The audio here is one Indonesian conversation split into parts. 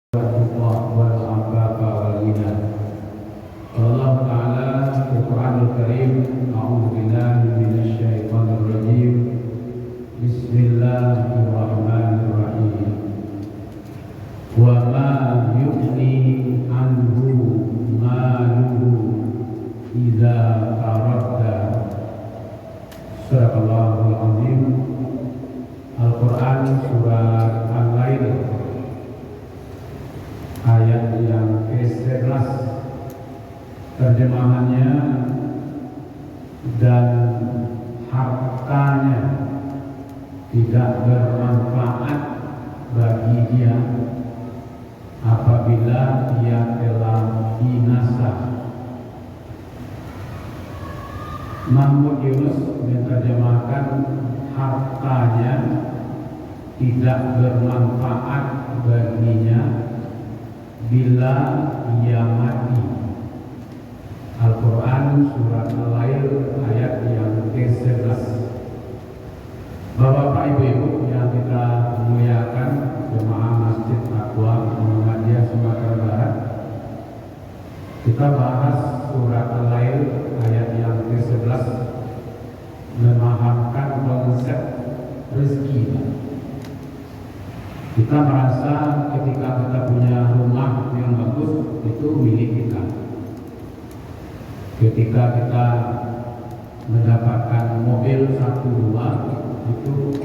Allah wal afafa wal ghina. Allah Ta'ala di Quranul Karim, a'udzu billahi minasy syaithanir rajim. Bismillahirrahmanirrahim. Wa ma yughni anhu maluhu idza taradda. Surahul Azim. Al-Quran surat Al-Lail ayat yang ke-11, terjemahannya, dan hartanya tidak bermanfaat bagi dia apabila dia telah binasa. Mahmud Yunus menerjemahkan hartanya tidak bermanfaat baginya bila ia mati. Al-Quran surat Al-Lail ayat yang ke-11. Bapak Ibu yang kita muliakan, jemaah Masjid Taqwa Muhammadiyah Sumatera Barat, kita bahas surat Al-Lail ayat yang ke-11, memahamkan konsep rezeki. Kita merasa ketika kita punya rumah yang bagus, itu milik kita. Ketika kita mendapatkan mobil 1-2, itu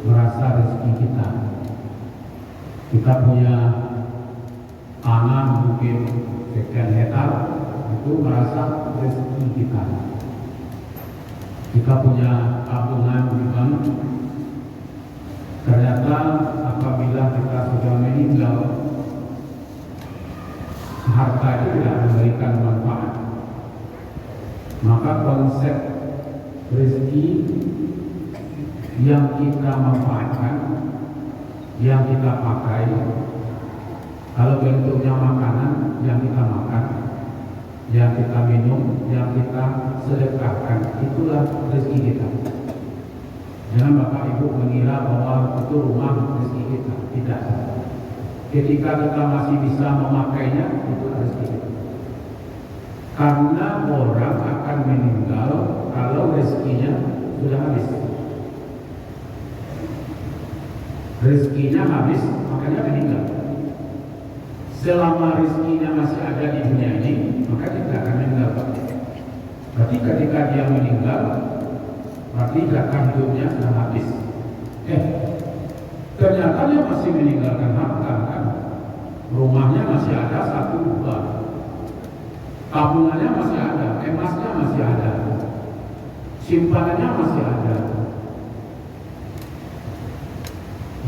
merasa rezeki kita. Kita punya tanah mungkin sekian hektar, itu merasa rezeki kita. Kita punya tabungan di bank. Ternyata apabila kita sudah meninggal, harta itu tidak memberikan manfaat. Maka konsep rezeki yang kita manfaatkan, yang kita pakai, kalau bentuknya makanan yang kita makan, yang kita minum, yang kita sedekahkan, itulah rezeki kita. Jangan Bapak Ibu mengira bahwa itu rumah rezeki kita. Tidak. Ketika kita masih bisa memakainya, itu rezeki kita. Karena orang akan meninggal kalau rezekinya sudah habis. Rezekinya habis, makanya meninggal. Selama rezekinya masih ada di dunia ini, maka tidak akan meninggal. Berarti ketika dia meninggal, berarti jatah hidupnya sudah habis. Ternyata dia masih meninggalkan harta kan? Rumahnya masih ada 1-2, tabungannya masih ada, emasnya masih ada, simpanannya masih ada.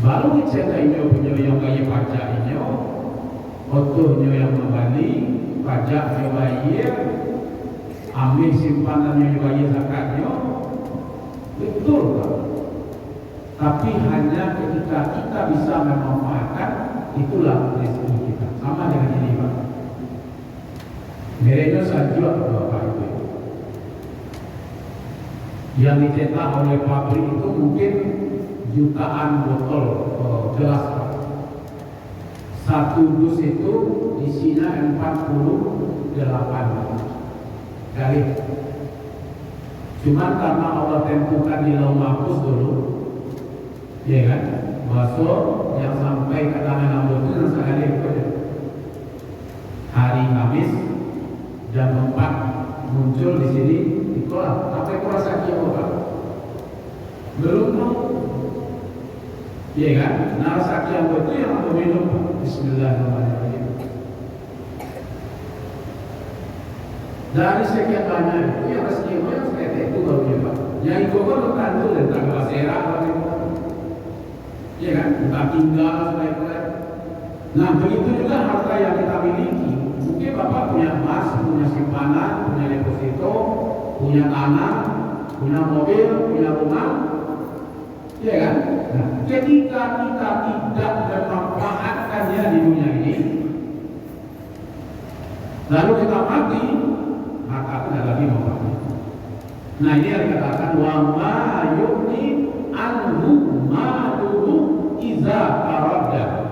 Baru dicetainya punya yang kaya pajak ini, otohnya yang membali, pajaknya bayar, ambil simpanannya yang bayar zakatnya. Betul Pak. Tapi hanya ketika kita bisa memanfaatkan, itulah rezeki kita. Sama dengan ini Pak. Mereka saja Bapak Ibu yang dicetak oleh pabrik itu mungkin jutaan botol gelas Pak. Satu dus itu isinya 48 kali. Cuma karena Allah tentukan di Lauh Mahfuz dulu, ya kan, bakso yang sampai ke tangan Allah itu sekali itu hari Kamis jam 4 muncul di sini di kolam. Sampai kurasa dia Pak, belum tahu, ya kan? Narasaki yang itu yang minum. Bismillahirrahmanirrahim. Dari sekian banyak itu yang rezeki yang seperti itu baru ya Pak. Yang itu kan tentu tentang basera, ya kan? Kita tinggal sebaik-baik. Nah begitu juga harta yang kita miliki. Mungkin Bapak punya emas, punya simpanan, punya deposito, punya tanah, punya mobil, punya rumah, ya kan? Nah, ketika kita tidak memanfaatkannya di dunia ini, lalu kita mati, maka tidak lagi manfaat. Nah ini yang dikatakan wa ma yughni anhu maluhu iza taradda.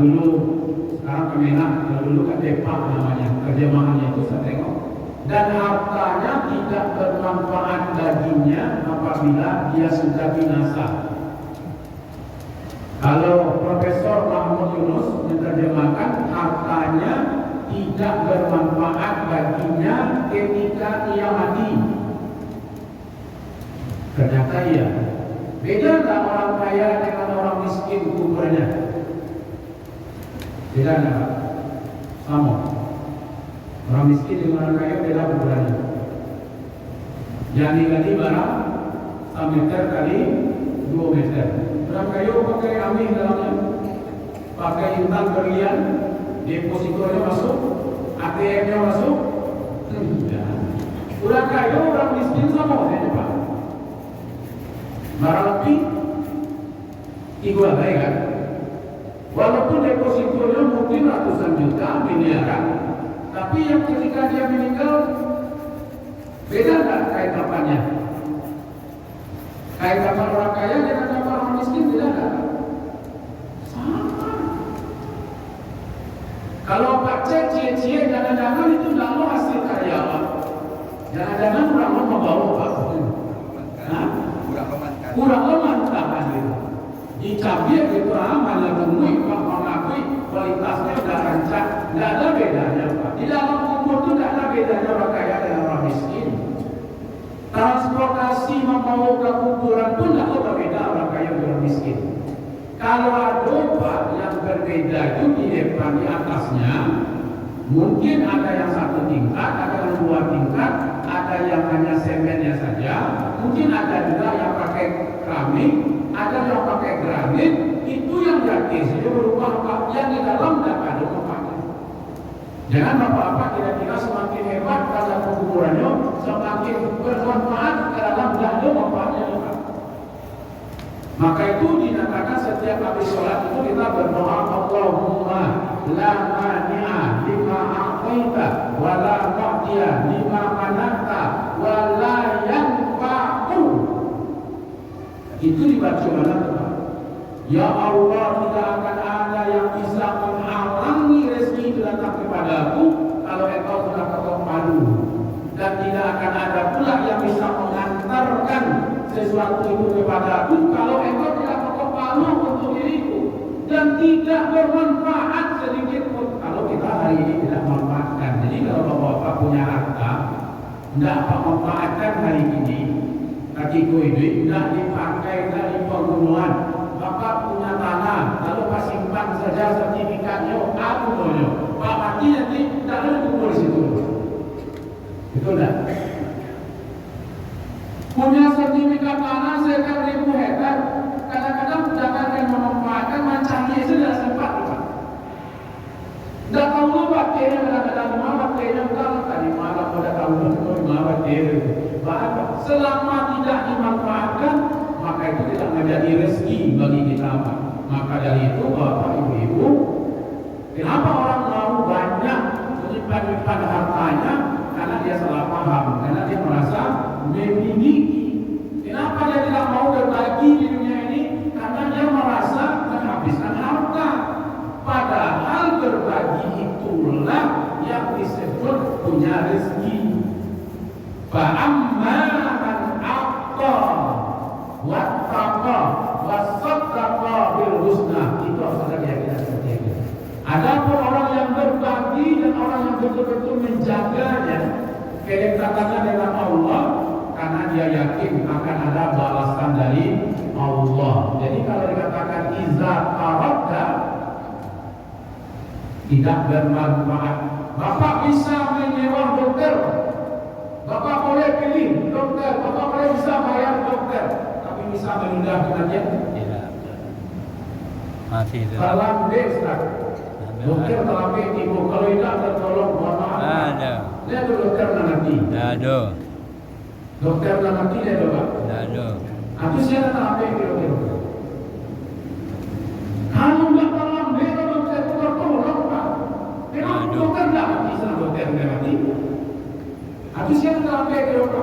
dulu sekarang Kemenak, kalau dulu kan Depak namanya, terjemahannya itu saya tengok. Dan hartanya tidak bermanfaat baginya apabila dia sudah binasa. Kalau Profesor Mahmud Yunus menerjemahkan, hartanya tidak bermanfaat baginya ketika ia mati. Ternyata iya. Beda tak orang kaya dengan orang miskin kuburannya? Beda tak? Sama. Orang miskin dengan orang kaya beda kuburannya. Yang digali barang 1 meter kali 2 meter. Orang kaya pakai amin dalamnya, pakai intan berlian, depositonya masuk, ATM-nya masuk. Orang kaya orang miskin sama saja Pak. Barang lebih igual kan? Walaupun depositonya mungkin ratusan juta, miliaran, tapi yang ketika dia meninggal beda nggak kain kapannya? Kain kapan orang kaya dengan kapan orang miskin beda nggak? Sama. Kalau Pak cek cie-cie jangan-jangan itu tidak lo hasil karyawan, jangan-jangan orang lo membawa Pak. Kurang lemah gitu. Dicabir gitu hanya temui Pak mengakui kualitasnya sudah rancak, tidak ada bedanya Pak. Di dalam kubur itu tidak ada bedanya orang kaya dengan orang miskin. Transportasi membawa ke kuburan pun tidak berbeda orang kaya dengan orang miskin. Kalau ada Pak yang berbeda itu di depan di atasnya, mungkin ada yang 1 tingkat, ada yang 2 tingkat, ada yang hanya semennya saja, mungkin ada juga yang pakai keramik, ada yang pakai granit. Itu yang gratis, itu berupa apa yang di dalam tidak ada manfaatnya. Jangan apa-apa kira-kira semakin hebat pada kuburannya, semakin bermanfaat dalam tidak ada manfaatnya. Maka itu dinamakan setiap habis sholat itu kita berdoa, Allahumma la mani'a lima a'taita wa la mu'tiya lima mana'ta wa la yanfa'u. Itu dibaca mana Pak? Ya Allah, tidak akan ada yang bisa menghalangi rezeki itu datang kepadaku kalau engkau sudah ketok palu, dan tidak akan ada pula yang bisa mengantarkan sesuatu itu kepadaku kalau engkau tidak ketok palu untuk diriku, dan tidak bermanfaat sedikit pun kalau kita hari ini tidak memanfaatkan. Jadi kalau bapak-bapak punya harta, tidak memanfaatkan hari ini, kaki duit tidak dipakai dari penggunaan. Bapak punya tanah, lalu Pak simpan saja sertifikatnya, aku punya. Pak mati nanti tidak ada kubur di situ. Betul tak? Punya sertifikat tanah sekian ribu hektar, kadang-kadang jangan yang memanfaatkan macamnya itu tidak sempat Pak. Tidak tahu apa kayaknya kadang-kadang mana kayaknya bukan tadi malam pada tahun itu mana kayaknya. Selama tidak dimanfaatkan, maka itu tidak menjadi rezeki bagi kita. Maka dari itu Bapak Ibu, kenapa orang mau banyak menyimpan hartanya? Karena dia salah paham, karena dia merasa memiliki. Kenapa dia tidak mau berbagi di dunia ini? Karena dia merasa menghabiskan harta. Padahal berbagi itulah yang disebut punya rezeki. Fa'amma man a'ta wattaqa wasaddaqa bil husna. Itu adalah keyakinan seperti itu. Adapun orang yang berbagi dan orang yang betul-betul menjaganya, kedekatannya dengan Allah, karena dia yakin akan ada balasan dari Allah. Jadi kalau dikatakan iza taradda, tidak bermanfaat. Bapak bisa menyewa dokter, Bapak boleh pilih dokter, Bapak boleh bisa bayar dokter, tapi bisa menunda kematian? Tidak. Mati itu. Dalam desa, dokter dalam ibu kalau tidak tertolong, mohon maaf. Ada. Dia tu dokter nanti. Ada. Dokter nanti dia tu Pak. Ada. Aku siapa dalam dokter? Kalau tidak dalam desa dokter tertolong Pak. Memang dokter tidak bisa dokter nanti. Habis yang dalam beg dokter,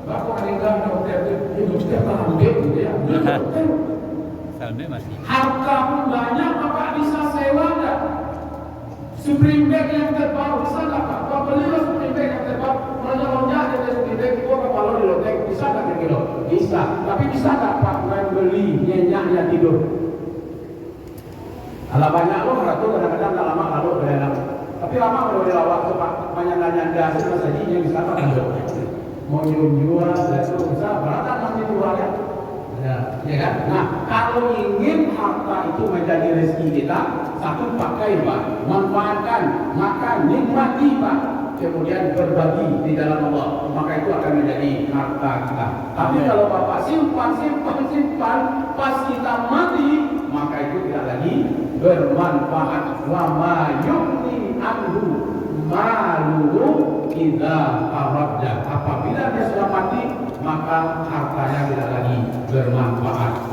bapak meninggal dokter itu dokter dalam beg gitu ya, dokter. Salme masih. Harta pun banyak, Bapak bisa sewa enggak? Supreme bag yang terbaru, bisa enggak Pak? Bapak belilah Supreme bag yang terbaru, lonjak-lonjak dari Supreme bag, itu kalau di lotek, bisa enggak kilo? Bisa, tapi bisa enggak Pak main beli, nyenyak yang tidur? Kalau banyak loh, ratu kadang-kadang tak lama lalu berenang. Tapi lama kalau dilawak tuh Pak, banyak-banyak gas, sajinya bisa Pak kalau mau jual, itu bisa beratan nanti jualnya. Ya kan? Nah, kalau ingin harta itu menjadi rezeki kita, satu pakai Pak, manfaatkan, makan, nikmati Pak, kemudian berbagi di dalam Allah, maka itu akan menjadi harta kita. Tapi kalau Bapak simpan, pas kita mati, maka itu tidak lagi bermanfaat. Wa ma yughni anhu maluhu idza faradda. Apabila dia sudah mati, maka hartanya tidak lagi bermanfaat